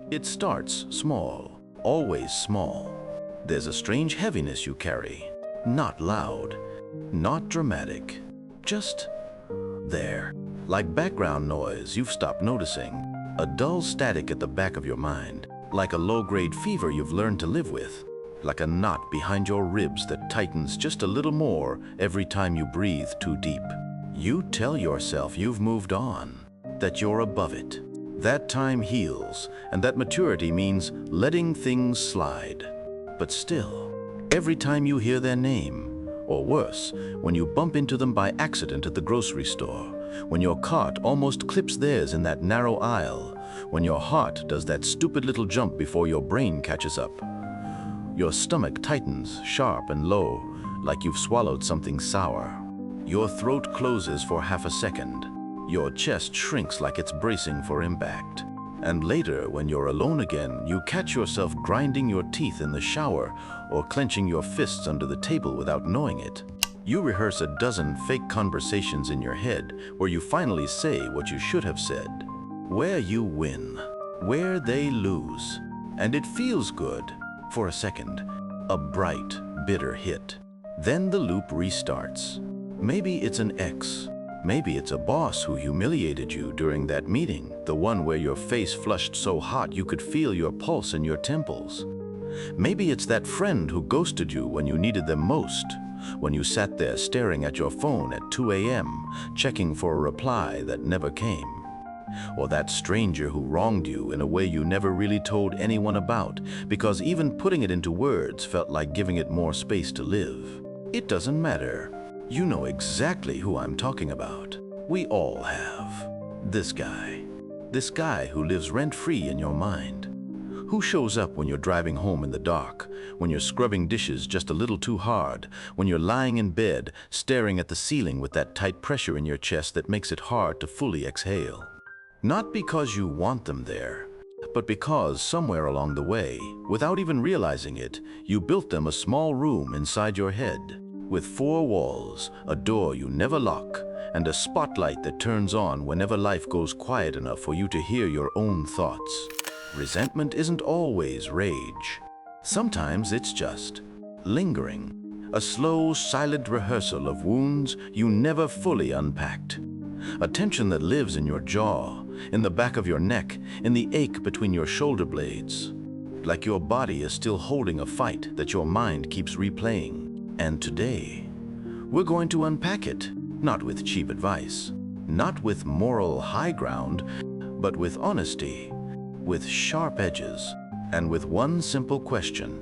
It starts small, always small. There's a strange heaviness you carry, not loud, not dramatic, just there. Like background noise you've stopped noticing, a dull static at the back of your mind, like a low-grade fever you've learned to live with, like a knot behind your ribs that tightens just a little more every time you breathe too deep. You tell yourself you've moved on, that you're above it. That time heals, and that maturity means letting things slide. But still, every time you hear their name, or worse, when you bump into them by accident at the grocery store, when your cart almost clips theirs in that narrow aisle, when your heart does that stupid little jump before your brain catches up, your stomach tightens sharp and low, like you've swallowed something sour. Your throat closes for half a second. Your chest shrinks like it's bracing for impact. And later, when you're alone again, you catch yourself grinding your teeth in the shower or clenching your fists under the table without knowing it. You rehearse a dozen fake conversations in your head where you finally say what you should have said. Where you win, where they lose. And it feels good for a second. A bright, bitter hit. Then the loop restarts. Maybe it's an ex. Maybe it's a boss who humiliated you during that meeting, the one where your face flushed so hot you could feel your pulse in your temples. Maybe it's that friend who ghosted you when you needed them most, when you sat there staring at your phone at 2 a.m., checking for a reply that never came. Or that stranger who wronged you in a way you never really told anyone about, because even putting it into words felt like giving it more space to live. It doesn't matter. You know exactly who I'm talking about. We all have. This guy who lives rent-free in your mind. Who shows up when you're driving home in the dark, when you're scrubbing dishes just a little too hard, when you're lying in bed, staring at the ceiling with that tight pressure in your chest that makes it hard to fully exhale. Not because you want them there, but because somewhere along the way, without even realizing it, you built them a small room inside your head, with 4 walls, a door you never lock, and a spotlight that turns on whenever life goes quiet enough for you to hear your own thoughts. Resentment isn't always rage. Sometimes it's just lingering, a slow, silent rehearsal of wounds you never fully unpacked. A tension that lives in your jaw, in the back of your neck, in the ache between your shoulder blades. Like your body is still holding a fight that your mind keeps replaying. And today, we're going to unpack it, not with cheap advice, not with moral high ground, but with honesty, with sharp edges, and with one simple question.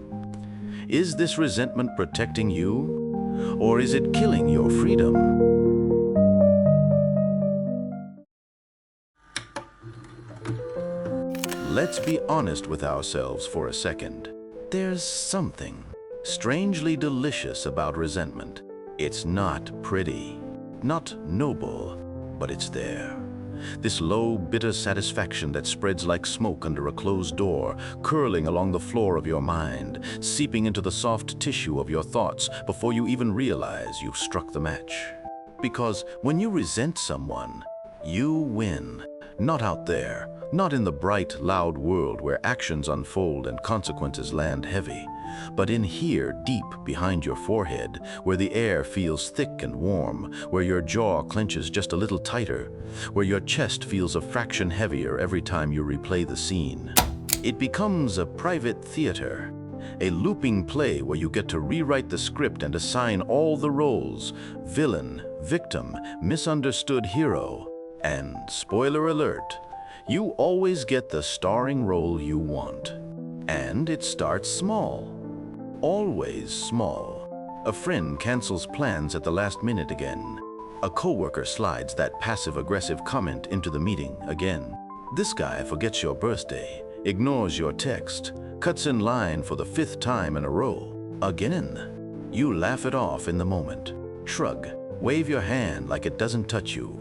Is this resentment protecting you, or is it killing your freedom? Let's be honest with ourselves for a second. There's something strangely delicious about resentment. It's not pretty, not noble, but it's there. This low, bitter satisfaction that spreads like smoke under a closed door, curling along the floor of your mind, seeping into the soft tissue of your thoughts before you even realize you've struck the match. Because when you resent someone, you win. Not out there, not in the bright, loud world where actions unfold and consequences land heavy, but in here, deep behind your forehead, where the air feels thick and warm, where your jaw clenches just a little tighter, where your chest feels a fraction heavier every time you replay the scene. It becomes a private theater, a looping play where you get to rewrite the script and assign all the roles: villain, victim, misunderstood hero. And spoiler alert, you always get the starring role you want. And it starts small. Always small. A friend cancels plans at the last minute again. A coworker slides that passive-aggressive comment into the meeting again. This guy forgets your birthday, ignores your text, cuts in line for the 5th time in a row. Again. You laugh it off in the moment. Shrug, wave your hand like it doesn't touch you.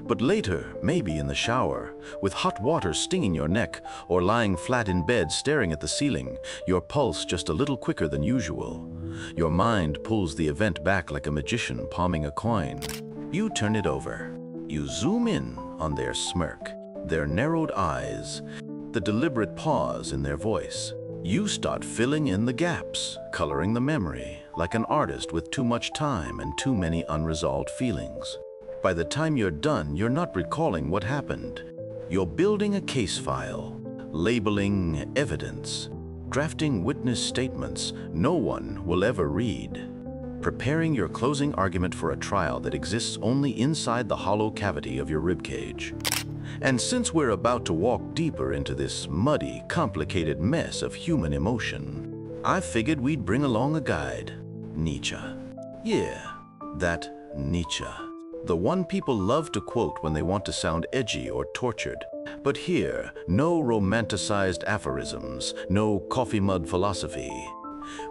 But later, maybe in the shower, with hot water stinging your neck, or lying flat in bed staring at the ceiling, your pulse just a little quicker than usual. Your mind pulls the event back like a magician palming a coin. You turn it over. You zoom in on their smirk, their narrowed eyes, the deliberate pause in their voice. You start filling in the gaps, coloring the memory, like an artist with too much time and too many unresolved feelings. By the time you're done, you're not recalling what happened. You're building a case file, labeling evidence, drafting witness statements no one will ever read, preparing your closing argument for a trial that exists only inside the hollow cavity of your ribcage. And since we're about to walk deeper into this muddy, complicated mess of human emotion, I figured we'd bring along a guide. Nietzsche. Yeah, that Nietzsche. The one people love to quote when they want to sound edgy or tortured. But here, no romanticized aphorisms, no coffee mug philosophy.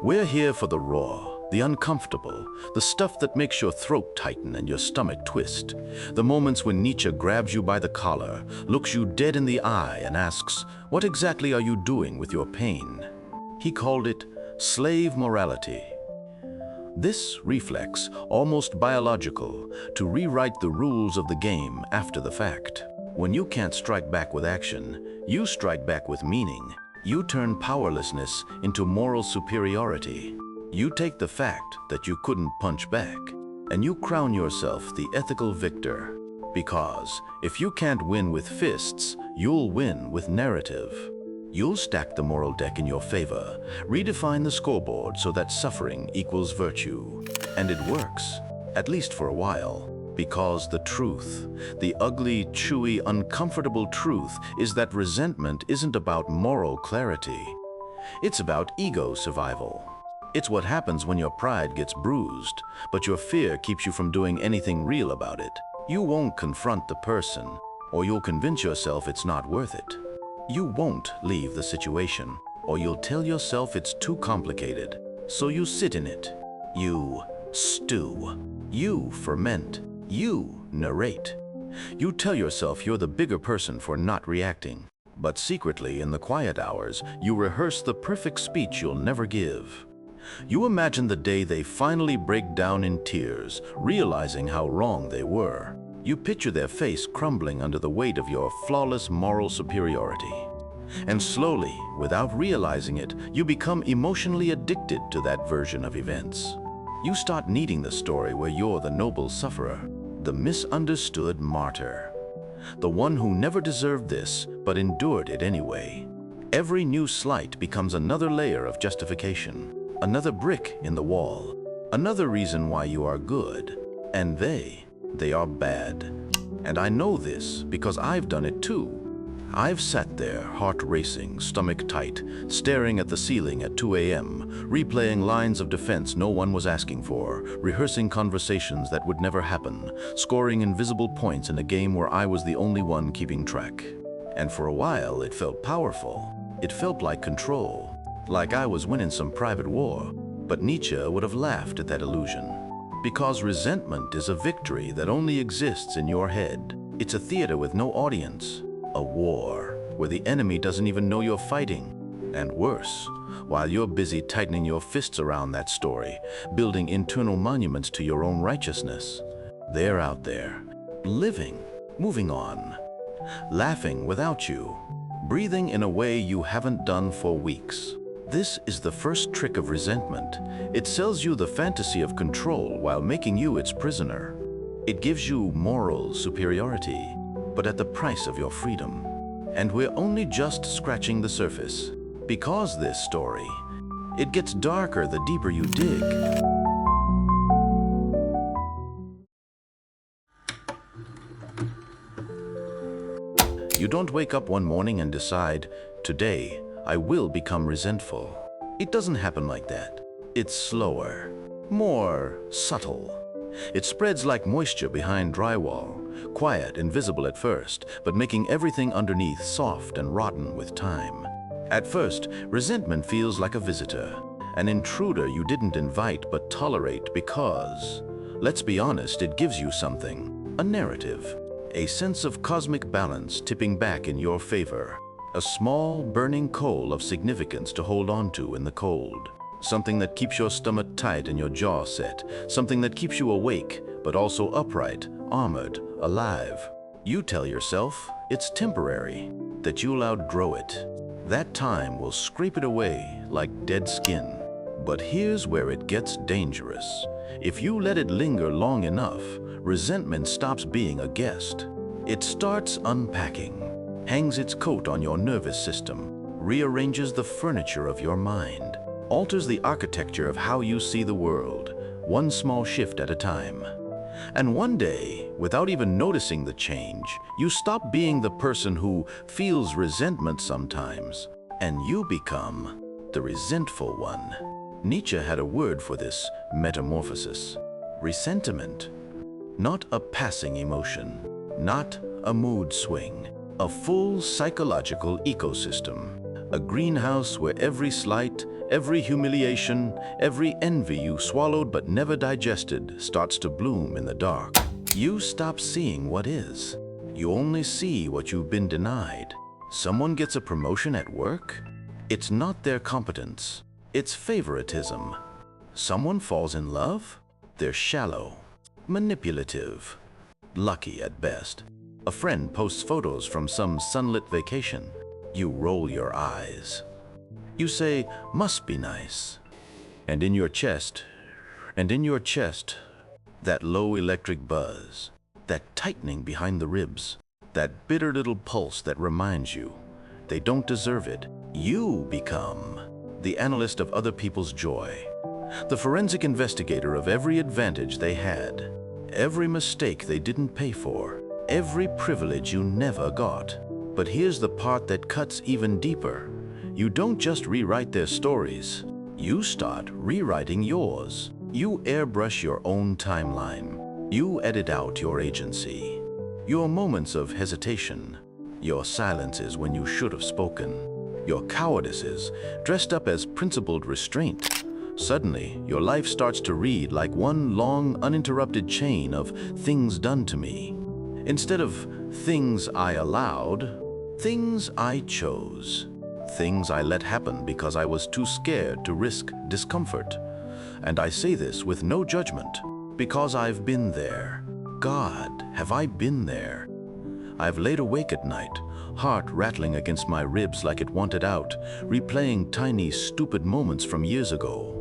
We're here for the raw, the uncomfortable, the stuff that makes your throat tighten and your stomach twist. The moments when Nietzsche grabs you by the collar, looks you dead in the eye and asks, "What exactly are you doing with your pain?" He called it slave morality. This reflex, almost biological, to rewrite the rules of the game after the fact. When you can't strike back with action, you strike back with meaning. You turn powerlessness into moral superiority. You take the fact that you couldn't punch back, and you crown yourself the ethical victor. Because if you can't win with fists, you'll win with narrative. You'll stack the moral deck in your favor, redefine the scoreboard so that suffering equals virtue. And it works, at least for a while. Because the truth, the ugly, chewy, uncomfortable truth, is that resentment isn't about moral clarity. It's about ego survival. It's what happens when your pride gets bruised, but your fear keeps you from doing anything real about it. You won't confront the person, or you'll convince yourself it's not worth it. You won't leave the situation, or you'll tell yourself it's too complicated. So you sit in it. You stew. You ferment. You narrate. You tell yourself you're the bigger person for not reacting. But secretly, in the quiet hours, you rehearse the perfect speech you'll never give. You imagine the day they finally break down in tears, realizing how wrong they were. You picture their face crumbling under the weight of your flawless moral superiority. And slowly, without realizing it, you become emotionally addicted to that version of events. You start needing the story where you're the noble sufferer, the misunderstood martyr, the one who never deserved this but endured it anyway. Every new slight becomes another layer of justification, another brick in the wall, another reason why you are good, and they are bad. And I know this because I've done it too. I've sat there, heart racing, stomach tight, staring at the ceiling at 2 a.m., replaying lines of defense no one was asking for, rehearsing conversations that would never happen, scoring invisible points in a game where I was the only one keeping track. And for a while, it felt powerful. It felt like control, like I was winning some private war. But Nietzsche would have laughed at that illusion. Because resentment is a victory that only exists in your head. It's a theater with no audience. A war where the enemy doesn't even know you're fighting. And worse, while you're busy tightening your fists around that story, building internal monuments to your own righteousness, they're out there, living, moving on, laughing without you, breathing in a way you haven't done for weeks. This is the first trick of resentment. It sells you the fantasy of control while making you its prisoner. It gives you moral superiority, but at the price of your freedom. And we're only just scratching the surface. Because this story, it gets darker the deeper you dig. You don't wake up one morning and decide, today I will become resentful. It doesn't happen like that. It's slower, more subtle. It spreads like moisture behind drywall, quiet, invisible at first, but making everything underneath soft and rotten with time. At first, resentment feels like a visitor, an intruder you didn't invite but tolerate because, let's be honest, it gives you something, a narrative, a sense of cosmic balance tipping back in your favor, a small burning coal of significance to hold on to in the cold. Something that keeps your stomach tight and your jaw set. Something that keeps you awake, but also upright, armored, alive. You tell yourself it's temporary. that you'll outgrow it. That time will scrape it away like dead skin. But here's where it gets dangerous. If you let it linger long enough, resentment stops being a guest. It starts unpacking, hangs its coat on your nervous system, rearranges the furniture of your mind, alters the architecture of how you see the world, one small shift at a time. And one day, without even noticing the change, you stop being the person who feels resentment sometimes, and you become the resentful one. Nietzsche had a word for this metamorphosis: resentment. Not a passing emotion, not a mood swing, a full psychological ecosystem. A greenhouse where every slight, every humiliation, every envy you swallowed but never digested starts to bloom in the dark. You stop seeing what is. You only see what you've been denied. Someone gets a promotion at work? It's not their competence. It's favoritism. Someone falls in love? They're shallow, manipulative, lucky at best. A friend posts photos from some sunlit vacation. You roll your eyes. You say, must be nice. And in your chest, that low electric buzz, that tightening behind the ribs, that bitter little pulse that reminds you they don't deserve it. You become the analyst of other people's joy, the forensic investigator of every advantage they had, every mistake they didn't pay for, every privilege you never got. But here's the part that cuts even deeper. You don't just rewrite their stories. You start rewriting yours. You airbrush your own timeline. You edit out your agency, your moments of hesitation, your silences when you should have spoken, your cowardices dressed up as principled restraint. Suddenly, your life starts to read like one long, uninterrupted chain of things done to me. Instead of things I allowed, things I chose. Things I let happen because I was too scared to risk discomfort. And I say this with no judgment, because I've been there. God, have I been there? I've laid awake at night, heart rattling against my ribs like it wanted out, replaying tiny, stupid moments from years ago.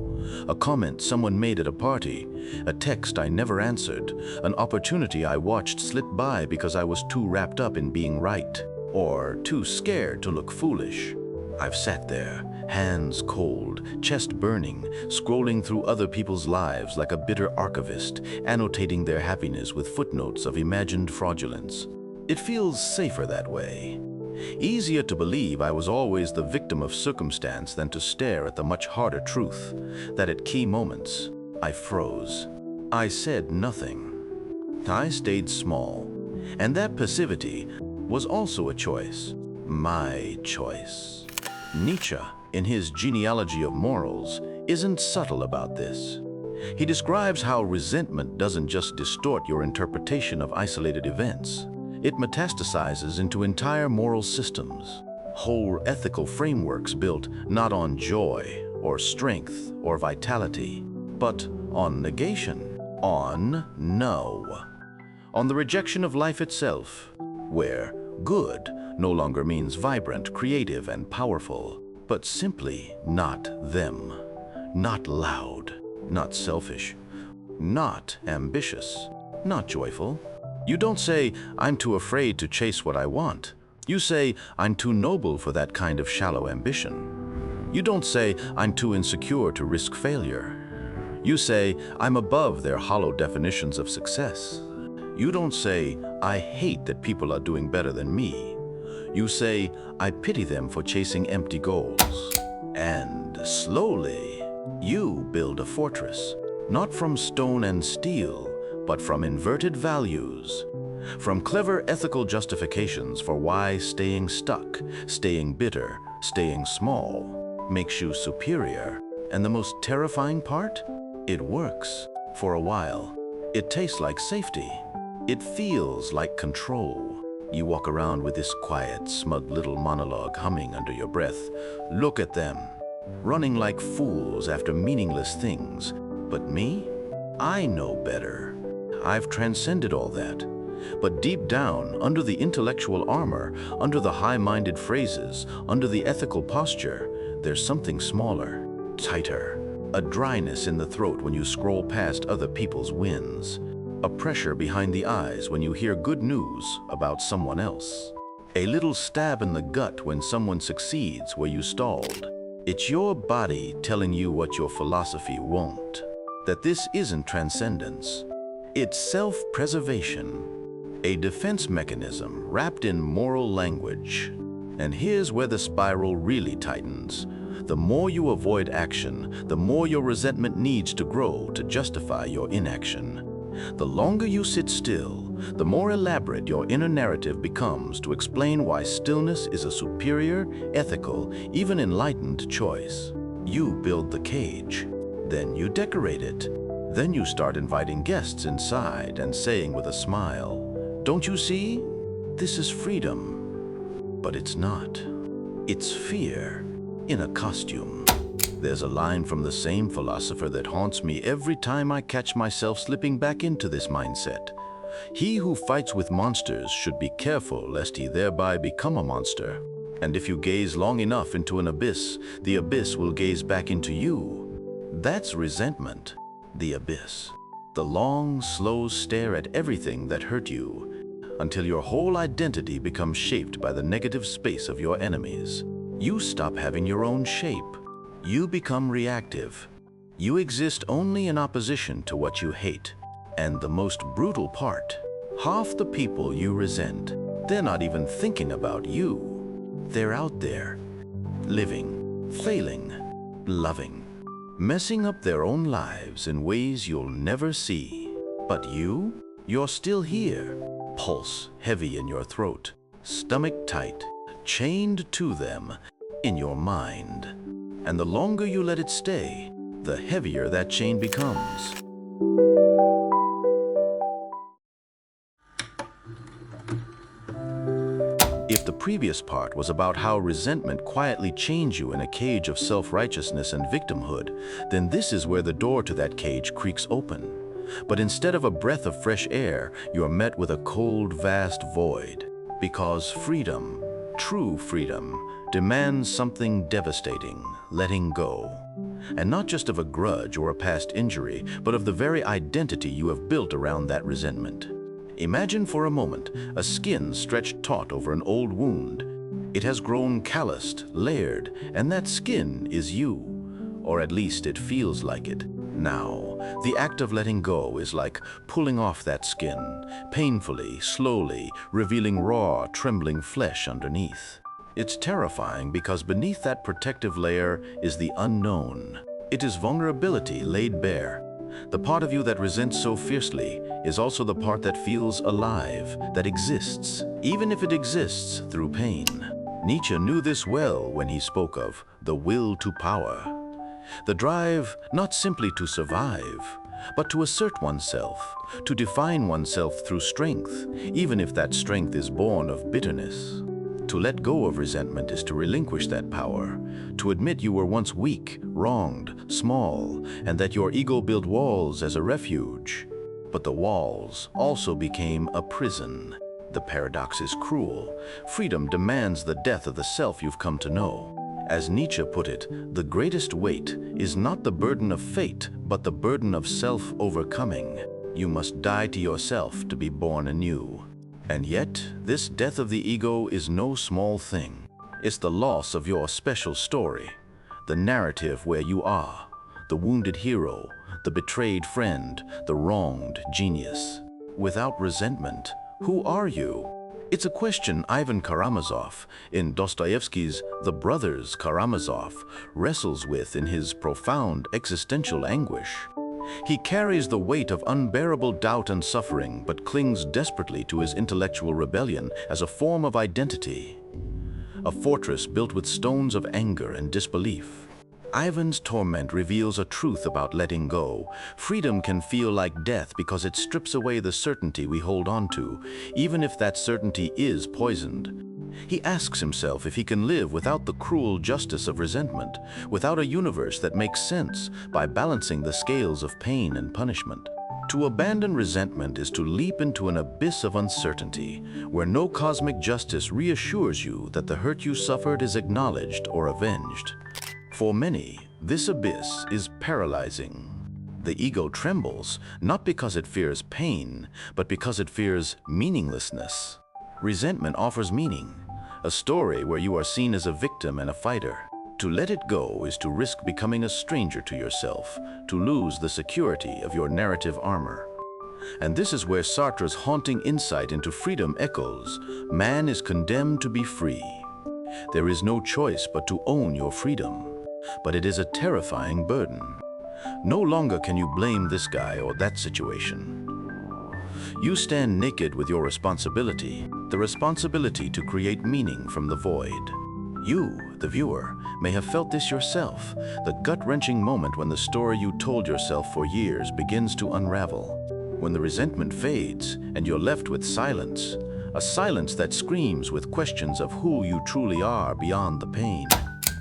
A comment someone made at a party, a text I never answered, an opportunity I watched slip by because I was too wrapped up in being right, or too scared to look foolish. I've sat there, hands cold, chest burning, scrolling through other people's lives like a bitter archivist, annotating their happiness with footnotes of imagined fraudulence. It feels safer that way. Easier to believe I was always the victim of circumstance than to stare at the much harder truth, that at key moments, I froze. I said nothing. I stayed small. And that passivity was also a choice. My choice. Nietzsche, in his Genealogy of Morals, isn't subtle about this. He describes how resentment doesn't just distort your interpretation of isolated events. It metastasizes into entire moral systems, whole ethical frameworks built not on joy or strength or vitality, but on negation, on no, on the rejection of life itself, where good no longer means vibrant, creative, and powerful, but simply not them, not loud, not selfish, not ambitious, not joyful. You don't say, I'm too afraid to chase what I want. You say, I'm too noble for that kind of shallow ambition. You don't say, I'm too insecure to risk failure. You say, I'm above their hollow definitions of success. You don't say, I hate that people are doing better than me. You say, I pity them for chasing empty goals. And slowly, you build a fortress, not from stone and steel, but from inverted values, from clever ethical justifications for why staying stuck, staying bitter, staying small makes you superior. And the most terrifying part? It works for a while. It tastes like safety. It feels like control. You walk around with this quiet, smug little monologue humming under your breath. Look at them, running like fools after meaningless things. But me? I know better. I've transcended all that. But deep down, under the intellectual armor, under the high-minded phrases, under the ethical posture, there's something smaller, tighter. A dryness in the throat when you scroll past other people's wins. A pressure behind the eyes when you hear good news about someone else. A little stab in the gut when someone succeeds where you stalled. It's your body telling you what your philosophy won't. That this isn't transcendence. It's self-preservation. A defense mechanism wrapped in moral language. And here's where the spiral really tightens. The more you avoid action, the more your resentment needs to grow to justify your inaction. The longer you sit still, the more elaborate your inner narrative becomes to explain why stillness is a superior, ethical, even enlightened choice. You build the cage, then you decorate it. Then you start inviting guests inside and saying with a smile, "Don't you see? This is freedom." But it's not. It's fear in a costume. There's a line from the same philosopher that haunts me every time I catch myself slipping back into this mindset. He who fights with monsters should be careful lest he thereby become a monster. And if you gaze long enough into an abyss, the abyss will gaze back into you. That's resentment, the abyss. The long, slow stare at everything that hurt you, until your whole identity becomes shaped by the negative space of your enemies. You stop having your own shape. You become reactive. You exist only in opposition to what you hate. And the most brutal part, half the people you resent, they're not even thinking about you. They're out there, living, failing, loving, messing up their own lives in ways you'll never see. But you're still here, pulse heavy in your throat, stomach tight, chained to them in your mind. And the longer you let it stay, the heavier that chain becomes. If the previous part was about how resentment quietly chains you in a cage of self-righteousness and victimhood, then this is where the door to that cage creaks open. But instead of a breath of fresh air, you're met with a cold, vast void. Because freedom, true freedom, demands something devastating, letting go. And not just of a grudge or a past injury, but of the very identity you have built around that resentment. Imagine for a moment a skin stretched taut over an old wound. It has grown calloused, layered, and that skin is you. Or at least it feels like it. Now, the act of letting go is like pulling off that skin, painfully, slowly, revealing raw, trembling flesh underneath. It's terrifying because beneath that protective layer is the unknown. It is vulnerability laid bare. The part of you that resents so fiercely is also the part that feels alive, that exists, even if it exists through pain. Nietzsche knew this well when he spoke of the will to power. The drive not simply to survive, but to assert oneself, to define oneself through strength, even if that strength is born of bitterness. To let go of resentment is to relinquish that power, to admit you were once weak, wronged, small, and that your ego built walls as a refuge. But the walls also became a prison. The paradox is cruel. Freedom demands the death of the self you've come to know. As Nietzsche put it, the greatest weight is not the burden of fate, but the burden of self-overcoming. You must die to yourself to be born anew. And yet, this death of the ego is no small thing. It's the loss of your special story, the narrative where you are, the wounded hero, the betrayed friend, the wronged genius. Without resentment, who are you? It's a question Ivan Karamazov, in Dostoevsky's The Brothers Karamazov, wrestles with in his profound existential anguish. He carries the weight of unbearable doubt and suffering, but clings desperately to his intellectual rebellion as a form of identity. A fortress built with stones of anger and disbelief. Ivan's torment reveals a truth about letting go. Freedom can feel like death because it strips away the certainty we hold on to, even if that certainty is poisoned. He asks himself if he can live without the cruel justice of resentment, without a universe that makes sense by balancing the scales of pain and punishment. To abandon resentment is to leap into an abyss of uncertainty, where no cosmic justice reassures you that the hurt you suffered is acknowledged or avenged. For many, this abyss is paralyzing. The ego trembles, not because it fears pain, but because it fears meaninglessness. Resentment offers meaning, a story where you are seen as a victim and a fighter. To let it go is to risk becoming a stranger to yourself, to lose the security of your narrative armor. And this is where Sartre's haunting insight into freedom echoes. Man is condemned to be free. There is no choice but to own your freedom, but it is a terrifying burden. No longer can you blame this guy or that situation. You stand naked with your responsibility, the responsibility to create meaning from the void. You, the viewer, may have felt this yourself, the gut-wrenching moment when the story you told yourself for years begins to unravel. When the resentment fades and you're left with silence, a silence that screams with questions of who you truly are beyond the pain.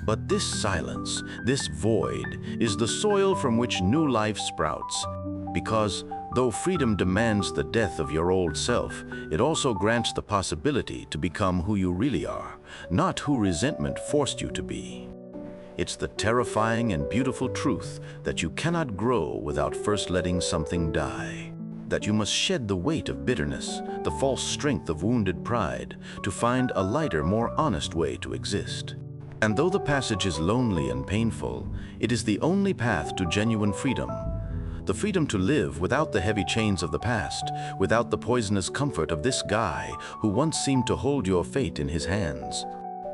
But this silence, this void, is the soil from which new life sprouts. Because though freedom demands the death of your old self, it also grants the possibility to become who you really are, not who resentment forced you to be. It's the terrifying and beautiful truth that you cannot grow without first letting something die. That you must shed the weight of bitterness, the false strength of wounded pride, to find a lighter, more honest way to exist. And though the passage is lonely and painful, it is the only path to genuine freedom. The freedom to live without the heavy chains of the past, without the poisonous comfort of this guy who once seemed to hold your fate in his hands.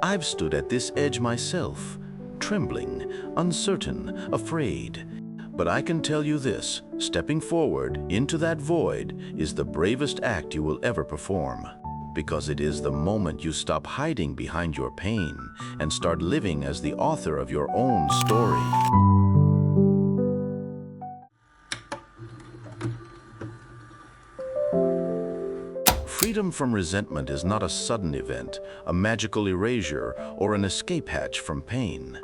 I've stood at this edge myself, trembling, uncertain, afraid. But I can tell you this, stepping forward into that void is the bravest act you will ever perform. Because it is the moment you stop hiding behind your pain and start living as the author of your own story. Freedom from resentment is not a sudden event, a magical erasure, or an escape hatch from pain.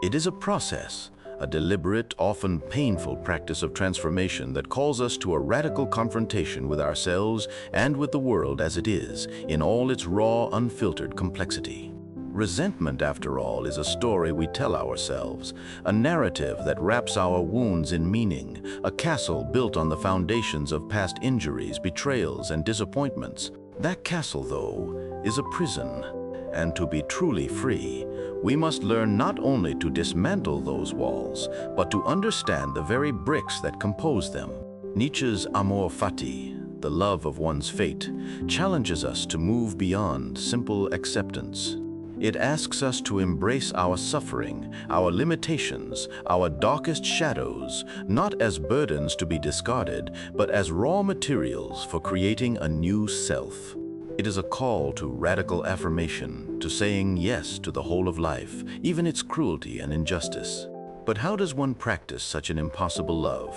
It is a process, a deliberate, often painful practice of transformation that calls us to a radical confrontation with ourselves and with the world as it is, in all its raw, unfiltered complexity. Resentment, after all, is a story we tell ourselves, a narrative that wraps our wounds in meaning, a castle built on the foundations of past injuries, betrayals, and disappointments. That castle, though, is a prison, and to be truly free, we must learn not only to dismantle those walls, but to understand the very bricks that compose them. Nietzsche's amor fati, the love of one's fate, challenges us to move beyond simple acceptance. It asks us to embrace our suffering, our limitations, our darkest shadows, not as burdens to be discarded, but as raw materials for creating a new self. It is a call to radical affirmation, to saying yes to the whole of life, even its cruelty and injustice. But how does one practice such an impossible love?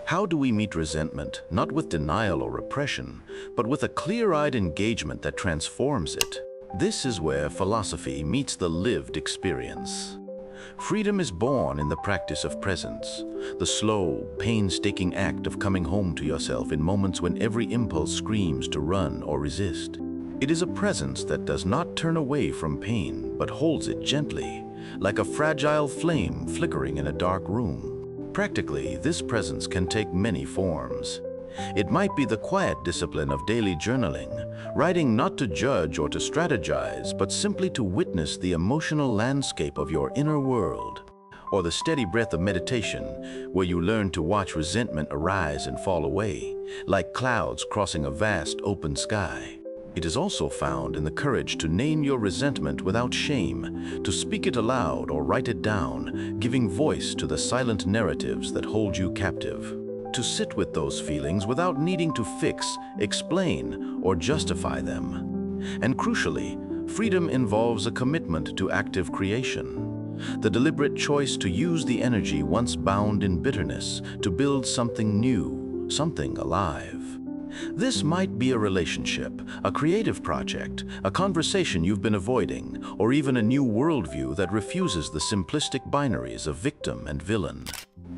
How do we meet resentment, not with denial or repression, but with a clear-eyed engagement that transforms it? This is where philosophy meets the lived experience. Freedom is born in the practice of presence, the slow, painstaking act of coming home to yourself in moments when every impulse screams to run or resist. It is a presence that does not turn away from pain, but holds it gently, like a fragile flame flickering in a dark room. Practically, this presence can take many forms. It might be the quiet discipline of daily journaling, writing not to judge or to strategize, but simply to witness the emotional landscape of your inner world. Or the steady breath of meditation, where you learn to watch resentment arise and fall away, like clouds crossing a vast open sky. It is also found in the courage to name your resentment without shame, to speak it aloud or write it down, giving voice to the silent narratives that hold you captive. To sit with those feelings without needing to fix, explain, or justify them. And crucially, freedom involves a commitment to active creation. The deliberate choice to use the energy once bound in bitterness to build something new, something alive. This might be a relationship, a creative project, a conversation you've been avoiding, or even a new worldview that refuses the simplistic binaries of victim and villain.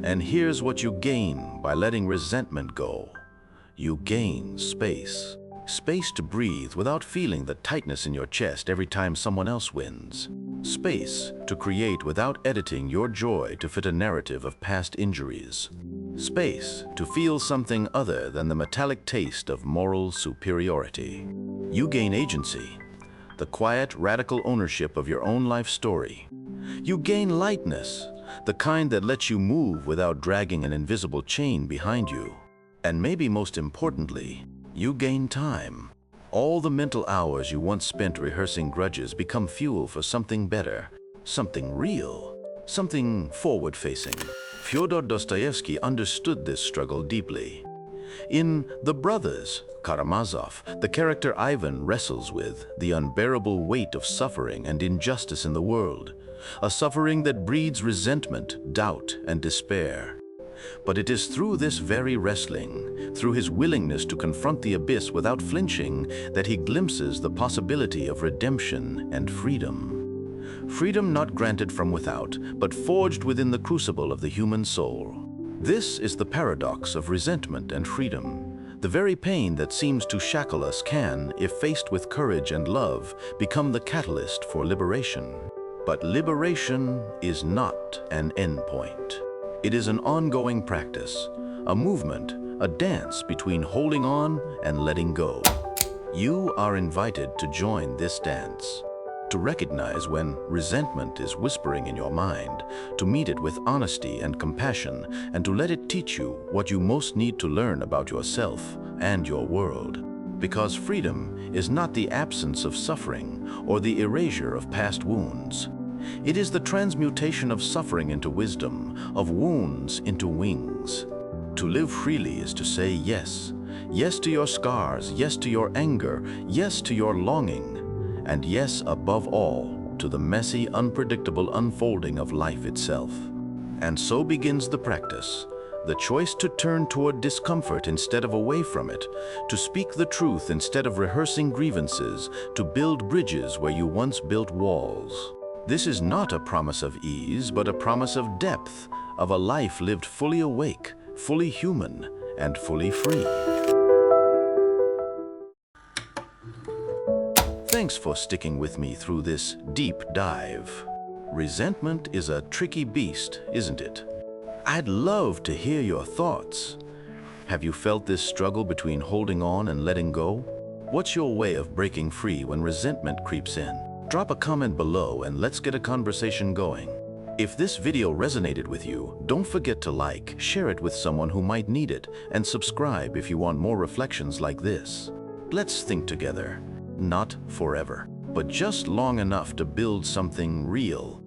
And here's what you gain by letting resentment go. You gain space. Space to breathe without feeling the tightness in your chest every time someone else wins. Space to create without editing your joy to fit a narrative of past injuries. Space to feel something other than the metallic taste of moral superiority. You gain agency, the quiet, radical ownership of your own life story. You gain lightness, the kind that lets you move without dragging an invisible chain behind you. And maybe most importantly, you gain time. All the mental hours you once spent rehearsing grudges become fuel for something better, something real, something forward-facing. Fyodor Dostoevsky understood this struggle deeply. In The Brothers, Karamazov, the character Ivan wrestles with the unbearable weight of suffering and injustice in the world, a suffering that breeds resentment, doubt, and despair. But it is through this very wrestling, through his willingness to confront the abyss without flinching, that he glimpses the possibility of redemption and freedom. Freedom not granted from without, but forged within the crucible of the human soul. This is the paradox of resentment and freedom. The very pain that seems to shackle us can, if faced with courage and love, become the catalyst for liberation. But liberation is not an endpoint. It is an ongoing practice, a movement, a dance between holding on and letting go. You are invited to join this dance, to recognize when resentment is whispering in your mind, to meet it with honesty and compassion, and to let it teach you what you most need to learn about yourself and your world. Because freedom is not the absence of suffering or the erasure of past wounds. It is the transmutation of suffering into wisdom, of wounds into wings. To live freely is to say yes. Yes to your scars, yes to your anger, yes to your longing, and yes, above all, to the messy, unpredictable unfolding of life itself. And so begins the practice, the choice to turn toward discomfort instead of away from it, to speak the truth instead of rehearsing grievances, to build bridges where you once built walls. This is not a promise of ease, but a promise of depth, of a life lived fully awake, fully human, and fully free. Thanks for sticking with me through this deep dive. Resentment is a tricky beast, isn't it? I'd love to hear your thoughts. Have you felt this struggle between holding on and letting go? What's your way of breaking free when resentment creeps in? Drop a comment below and let's get a conversation going. If this video resonated with you, don't forget to like, share it with someone who might need it, and subscribe if you want more reflections like this. Let's think together, not forever, but just long enough to build something real,